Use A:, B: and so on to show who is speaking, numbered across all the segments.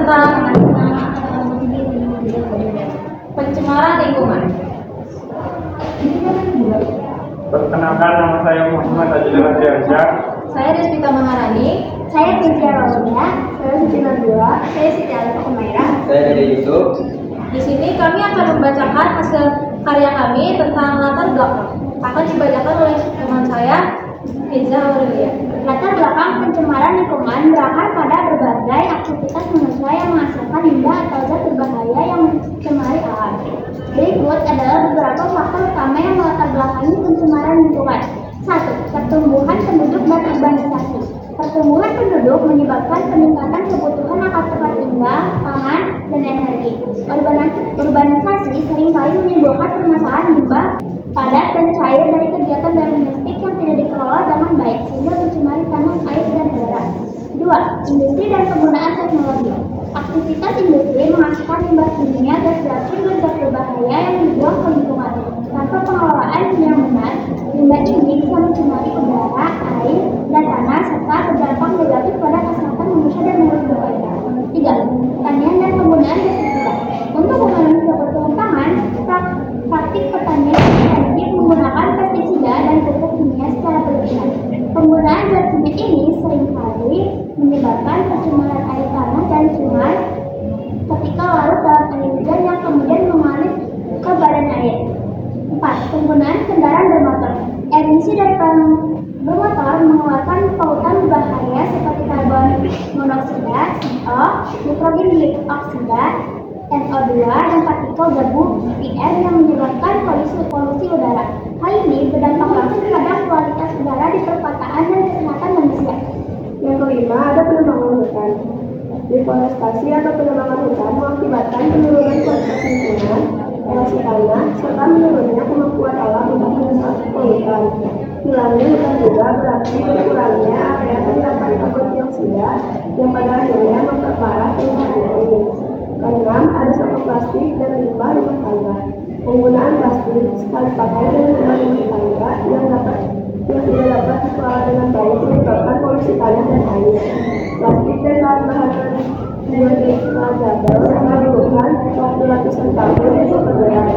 A: tentang pencemaran lingkungan.
B: Perkenalkan, nama saya Muhammad Ajidul Hadiansyah.
A: Saya Rizvita Maharani.
C: Saya Cynthia Raulia. Saya Siti Nabila. Saya Siti Alfa Kumaira.
D: Saya Dede Yusuf.
A: Di sini kami akan membacakan hasil karya kami tentang latar belakang. Akan dibacakan oleh teman saya, Fiza Aurelia.
C: Latar belakang pencemaran lingkungan berakar pada berbagai aktivitas manusia yang menghasilkan limbah atau zat berbahaya yang mencemari alam. Berikut adalah beberapa faktor utama yang melatar belakangi pencemaran lingkungan. 1. Pertumbuhan penduduk dan urbanisasi. Pertumbuhan penduduk menyebabkan peningkatan kebutuhan akan tempat tinggal, pangan, dan energi. Urbanisasi seringkali menimbulkan permasalahan limbah padat dan cair dari kegiatan domestik yang tidak dikelola dengan baik sehingga mencemari tanah, air, dan udara. 2. Industri dan penggunaan teknologi. Aktivitas industri menghasilkan limbah kimia, gas racun, dan zat berbahaya yang dibuang ke lingkungan. Tanpa pengelolaan yang benar, limbah ini bisa mencemari udara, air, dan tanah serta berdampak negatif pada kesehatan manusia dan makhluk lainnya. 3. Pertanian dan penggunaan pestisida. Untuk memenuhi kebutuhan pangan, praktik pertanian intensif menggunakan pestisida dan pupuk kimia secara berlebihan. Penggunaan zat kimia ini seringkali menyebabkan pencemaran air tanah dan sungai ketika larut dalam air hujan yang kemudian mengalir ke badan air. 4. Penggunaan kendaraan bermotor. Emisi dari bermotor mengeluarkan polutan berbahaya seperti karbon monoksida, CO, nitrogen dioksida, NO2, dan partikel debu PM yang menyebabkan polusi udara. Hal ini berdampak langsung pada kualitas udara di perkotaan dan kesehatan manusia.
E: Yang kelima, ada penebangan hutan. Deforestasi atau penebangan hutan mengakibatkan penurunan kualitas lingkungan, erosi tanah, serta menurunnya kemampuan alam untuk mengelola polutan. Hilangnya hutan juga berarti berkurangnya area pendapat karbon dioksida yang pada akhirnya memperparah perubahan iklim. Keenam, ada sampah plastik dan limbah rumah tangga. Penggunaan plastik sekali pakai dan limbah rumah tangga yang tidak dapat dikelola dengan baik menyebabkan polusi tanah dan air. Plastik dan bahan-bahan biodegradable menimbulkan waktu ratusan tahun untuk bergerak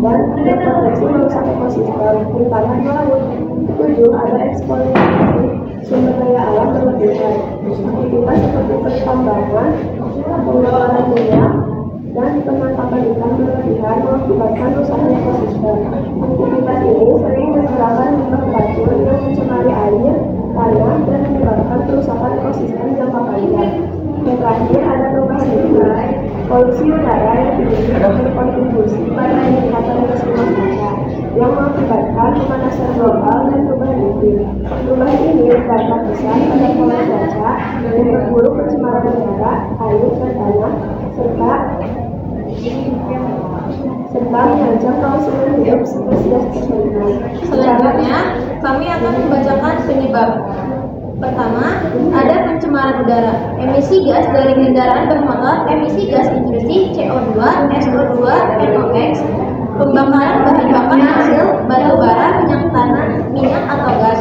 E: dan berpotensi merusak ekosistem, terutama di laut. 7. Ada eksploitasi sumber daya alam berlebihan. Aktivitas seperti pertambangan, pengelolaan minyak, dan penangkapan ikan berlebihan mengakibatkan rusaknya ekosistem. Aktivitas ini sering menghasilkan limbah beracun yang mencemari air, tanah, dan menyebabkan kerusakan ekosistem jangka panjang. Yang terakhir, ada perubahan iklim. Polusi udara yang tinggi berkontribusi pada peningkatan gas rumah kaca yang mengakibatkan pemanasan global dan perubahan iklim. Perubahan ini berdampak besar pada pola cuaca dan memperburuk pencemaran udara, air, dan tanah, serta mengancam kelangsungan hidup spesies tertentu.
A: Selanjutnya, kami akan membacakan penyebab. Pertama, ada pencemaran udara. Emisi gas dari kendaraan bermotor, emisi gas industri, CO2, SO2, NOx, pembakaran bahan bakar hasil batu bara, minyak tanah, minyak atau gas,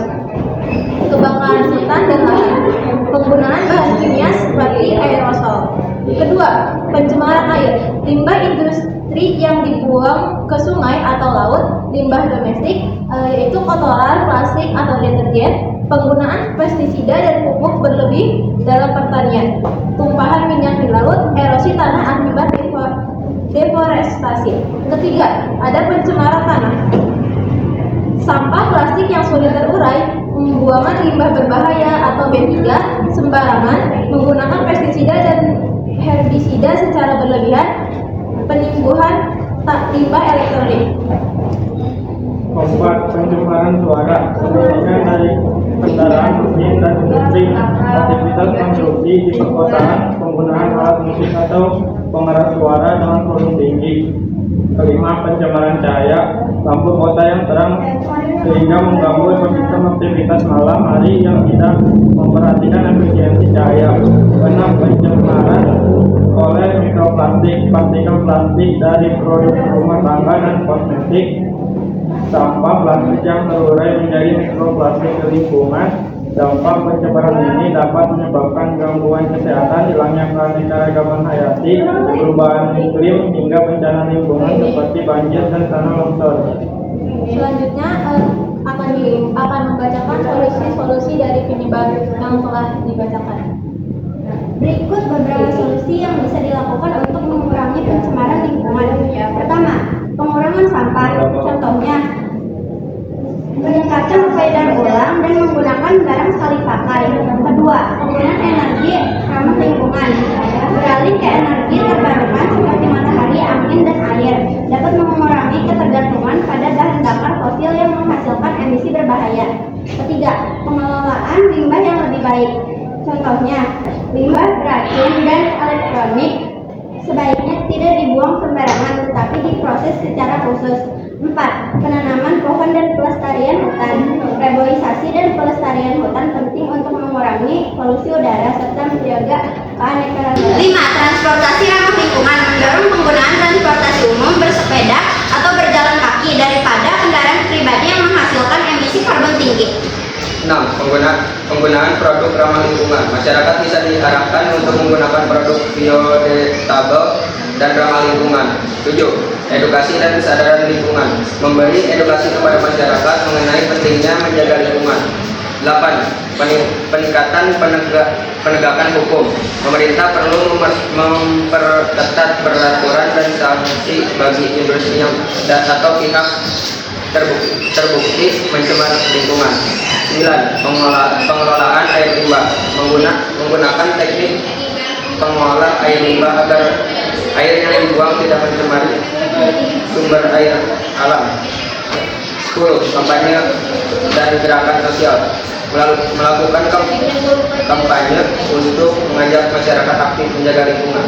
A: kebakaran hutan dan lahan, penggunaan bahan kimia seperti aerosol. Kedua, pencemaran air. Limbah industri yang dibuang ke sungai atau laut, limbah domestik, yaitu kotoran, plastik atau deterjen, penggunaan pestisida dan pupuk berlebih dalam pertanian, tumpahan minyak di laut, erosi tanah akibat deforestasi. Ketiga, ada pencemaran tanah. Sampah plastik yang sulit terurai, pembuangan limbah berbahaya atau B3 sembarangan, menggunakan pestisida dan herbisida secara berlebihan, penimbunan limbah elektronik.
B: Keempat, pencemaran suara. Sebenarnya dari kendaraan mesin dan industri, aktivitas konsumsi di perkotaan, penggunaan alat musik atau pengeras suara dengan volume tinggi. Kelima, pencemaran cahaya. Lampu kota yang terang sehingga mengganggu ekosistem aktivitas malam hari yang tidak memperhatikan efisiensi cahaya. Keenam, pencemaran oleh mikroplastik, partikel plastik dari produk rumah tangga dan kosmetik. Sampah plastik yang terurai menjadi mikroplastik ke lingkungan Dampak pencemaran ini dapat menyebabkan gangguan kesehatan, hilangnya keanekaragaman hayati, perubahan iklim, hingga bencana lingkungan seperti banjir dan tanah longsor.
A: Selanjutnya akan membacakan solusi-solusi dari penyebab yang telah dibacakan. Berikut beberapa solusi yang bisa dilakukan untuk mengurangi pencemaran lingkungan. Pertama, pengurangan sampah. Contohnya, meningkatkan upaya ulang dan menggunakan barang sekali pakai. Kedua, penggunaan energi ramah lingkungan. Beralih ke energi terbarukan seperti matahari, angin, dan air dapat mengurangi ketergantungan pada bahan bakar fosil yang menghasilkan emisi berbahaya. Ketiga, pengelolaan limbah yang lebih baik. Contohnya, limbah beracun dan elektronik sebaiknya tidak dibuang sembarangan tetapi diproses secara khusus. 4. Penanaman pohon dan pelestarian hutan. Reboisasi dan pelestarian hutan penting untuk mengurangi polusi udara serta menjaga keanekaragaman. 5. Transportasi ramah lingkungan. Mendorong penggunaan transportasi umum, bersepeda atau berjalan kaki daripada kendaraan pribadi yang menghasilkan emisi karbon tinggi.
D: 6. Penggunaan produk ramah lingkungan. Masyarakat bisa diarahkan untuk menggunakan produk biodegradable dan ramah lingkungan. 7. Edukasi dan kesadaran lingkungan. Memberi edukasi kepada masyarakat mengenai pentingnya menjaga lingkungan. 8. Peningkatan penegakan hukum. Pemerintah perlu memperketat peraturan dan sanksi bagi industri atau pihak terbukti mencemar lingkungan. 9. Pengelolaan air limbah. Menggunakan teknik pengolah air limbah agar air yang dibuang tidak mencemari sumber air alam. 10. Kampanye dan gerakan sosial. Melakukan kampanye untuk mengajak masyarakat aktif menjaga lingkungan.